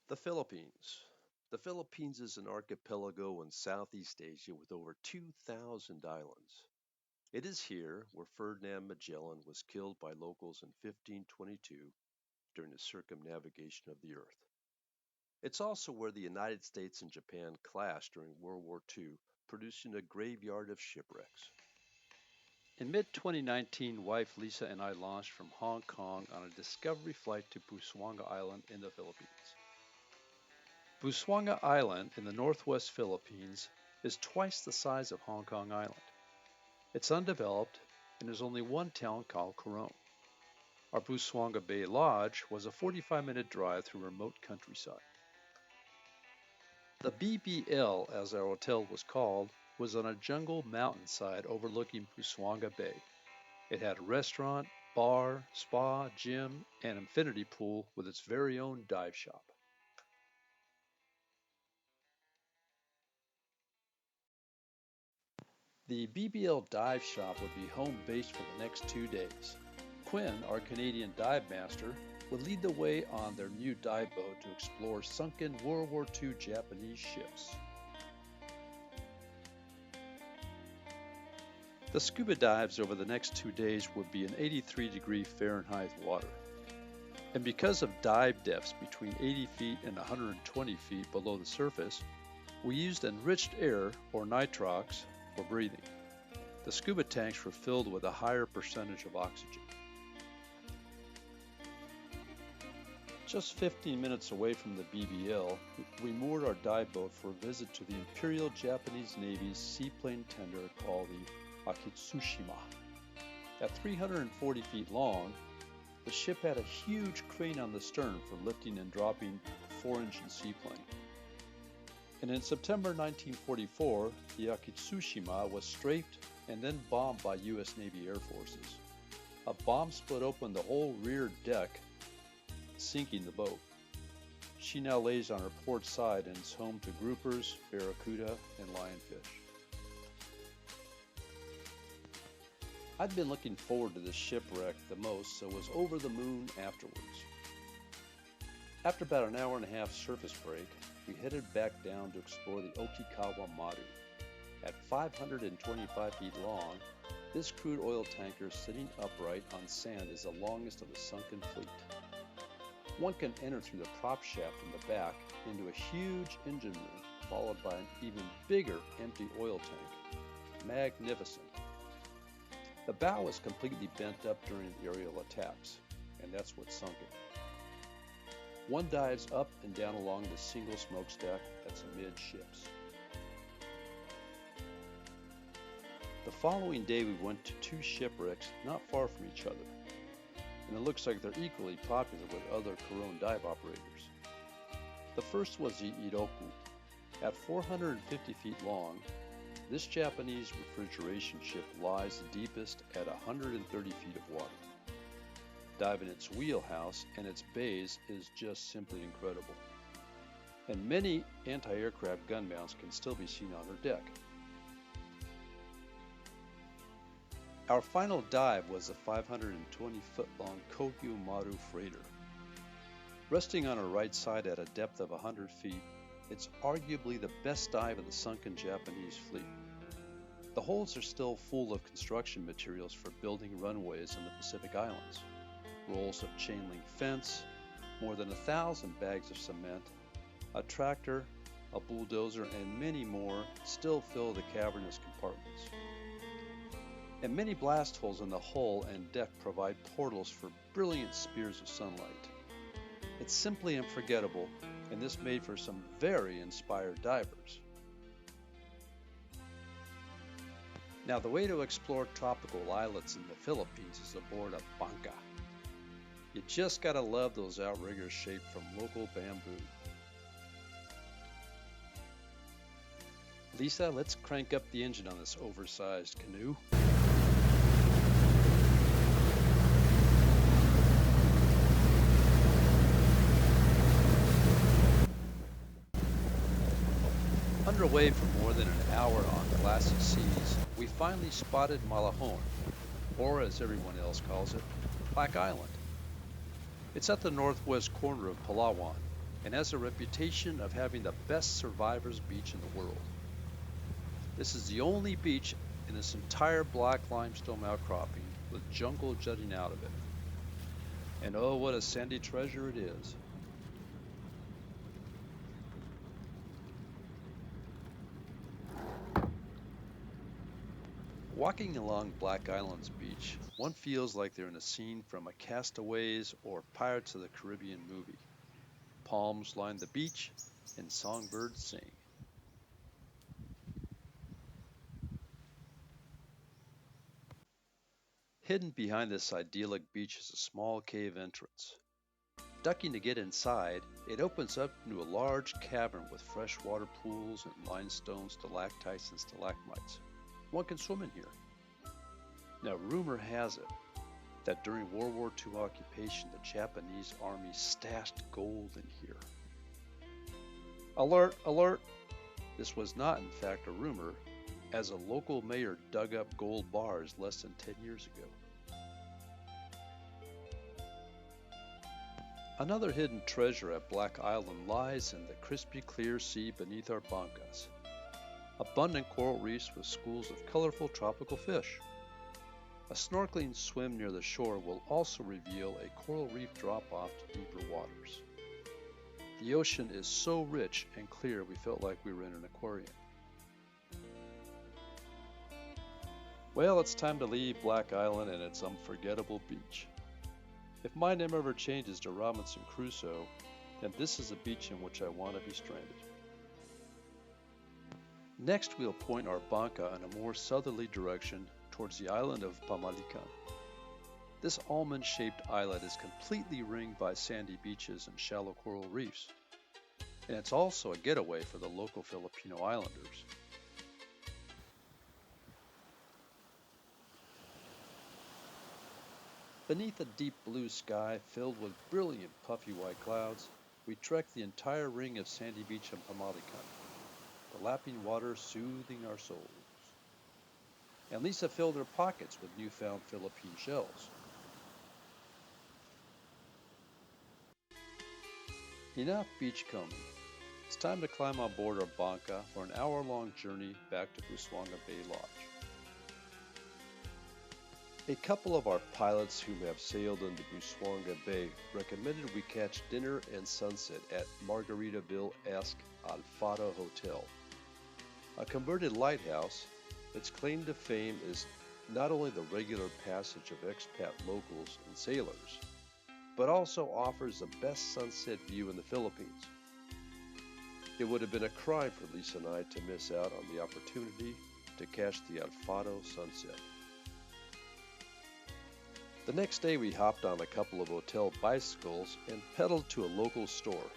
The Philippines. The Philippines is an archipelago in Southeast Asia with over 2,000 islands. It is here where Ferdinand Magellan was killed by locals in 1522 during the circumnavigation of the Earth. It's also where the United States and Japan clashed during World War II, producing a graveyard of shipwrecks. In mid 2019, wife Lisa and I launched from Hong Kong on a discovery flight to Busuanga Island in the Philippines. Busuanga Island in the northwest Philippines is twice the size of Hong Kong Island. It's undeveloped and there's only one town called Coron. Our Busuanga Bay Lodge was a 45-minute drive through remote countryside. The BBL, as our hotel was called, was on a jungle mountainside overlooking Busuanga Bay. It had a restaurant, bar, spa, gym, and infinity pool with its very own dive shop. The BBL dive shop would be home base for the next 2 days. Quinn, our Canadian dive master, would lead the way on their new dive boat to explore sunken World War II Japanese ships. The scuba dives over the next 2 days would be in 83-degree Fahrenheit water. And because of dive depths between 80 feet and 120 feet below the surface, we used enriched air, or nitrox, for breathing. The scuba tanks were filled with a higher percentage of oxygen. Just 15 minutes away from the BBL, we moored our dive boat for a visit to the Imperial Japanese Navy's seaplane tender called the Akitsushima. At 340 feet long, the ship had a huge crane on the stern for lifting and dropping a 4-engine seaplane. And in September 1944, the Akitsushima was strafed and then bombed by U.S. Navy Air Forces. A bomb split open the whole rear deck, sinking the boat. She now lays on her port side and is home to groupers, barracuda, and lionfish. I'd been looking forward to this shipwreck the most, so was over the moon afterwards. After about an hour and a half surface break, we headed back down to explore the Okikawa Maru. At 525 feet long, this crude oil tanker sitting upright on sand is the longest of the sunken fleet. One can enter through the prop shaft in the back into a huge engine room, followed by an even bigger empty oil tank. Magnificent. The bow was completely bent up during the aerial attacks, and that's what sunk it. One dives up and down along the single smokestack that's amidships. The following day we went to 2 shipwrecks not far from each other, and it looks like they're equally popular with other Coron dive operators. The first was the Iroku. At 450 feet long, this Japanese refrigeration ship lies the deepest at 130 feet of water. Dive in its wheelhouse and its bays is just simply incredible. And many anti-aircraft gun mounts can still be seen on her deck. Our final dive was the 520-foot-long Kogyo Maru freighter. Resting on her right side at a depth of 100 feet, it's arguably the best dive of the sunken Japanese fleet. The holds are still full of construction materials for building runways in the Pacific Islands. Rolls of chain link fence, more than 1,000 bags of cement, a tractor, a bulldozer, and many more still fill the cavernous compartments. And many blast holes in the hull and deck provide portals for brilliant spears of sunlight. It's simply unforgettable, and this made for some very inspired divers. Now, the way to explore tropical islets in the Philippines is aboard a bangka. You just gotta love those outriggers shaped from local bamboo. Lisa, let's crank up the engine on this oversized canoe. Underway for more than an hour on glassy seas, we finally spotted Malahon, or as everyone else calls it, Black Island. It's at the northwest corner of Palawan, and has a reputation of having the best survivors beach in the world. This is the only beach in this entire black limestone outcropping with jungle jutting out of it. And oh, what a sandy treasure it is. Walking along Black Island's beach, one feels like they're in a scene from a Castaways or Pirates of the Caribbean movie. Palms line the beach and songbirds sing. Hidden behind this idyllic beach is a small cave entrance. Ducking to get inside, it opens up into a large cavern with freshwater pools and limestone stalactites and stalagmites. One can swim in here. Now, rumor has it that during World War II occupation, the Japanese army stashed gold in here. Alert, alert! This was not, in fact, a rumor, as a local mayor dug up gold bars less than 10 years ago. Another hidden treasure at Black Island lies in the crispy clear sea beneath our bancas. Abundant coral reefs with schools of colorful tropical fish. A snorkeling swim near the shore will also reveal a coral reef drop-off to deeper waters. The ocean is so rich and clear we felt like we were in an aquarium. Well, it's time to leave Black Island and its unforgettable beach. If my name ever changes to Robinson Crusoe, then this is a beach in which I want to be stranded. Next, we'll point our banca in a more southerly direction towards the island of Pamalican. This almond-shaped islet is completely ringed by sandy beaches and shallow coral reefs, and it's also a getaway for the local Filipino islanders. Beneath a deep blue sky filled with brilliant puffy white clouds, we trekked the entire ring of sandy beach in Pamalican, the lapping water soothing our souls. And Lisa filled her pockets with newfound Philippine shells. Enough beach combing. It's time to climb on board our banca for an hour-long journey back to Busuanga Bay Lodge. A couple of our pilots who have sailed into Busuanga Bay recommended we catch dinner and sunset at Margaritaville-esque Alfaro Hotel. A converted lighthouse, its claim to fame is not only the regular passage of expat locals and sailors, but also offers the best sunset view in the Philippines. It would have been a crime for Lisa and I to miss out on the opportunity to catch the Alfaro sunset. The next day we hopped on a couple of hotel bicycles and pedaled to a local store.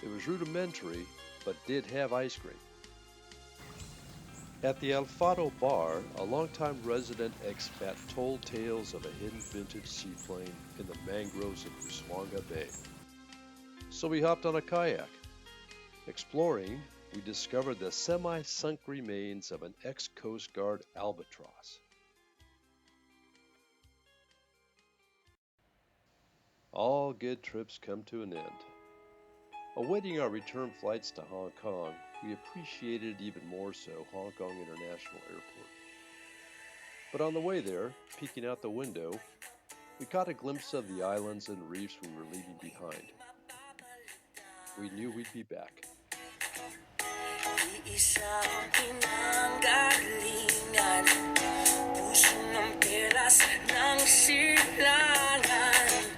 It was rudimentary, but did have ice cream. At the Alfaro bar, a longtime resident expat told tales of a hidden vintage seaplane in the mangroves of Busuanga Bay. So we hopped on a kayak. Exploring, we discovered the semi-sunk remains of an ex-Coast Guard albatross. All good trips come to an end. Awaiting our return flights to Hong Kong, we appreciated even more so Hong Kong International Airport. But on the way there, peeking out the window, we caught a glimpse of the islands and reefs we were leaving behind. We knew we'd be back. Isang pinanggalingan, puso ng pelas ng silangan.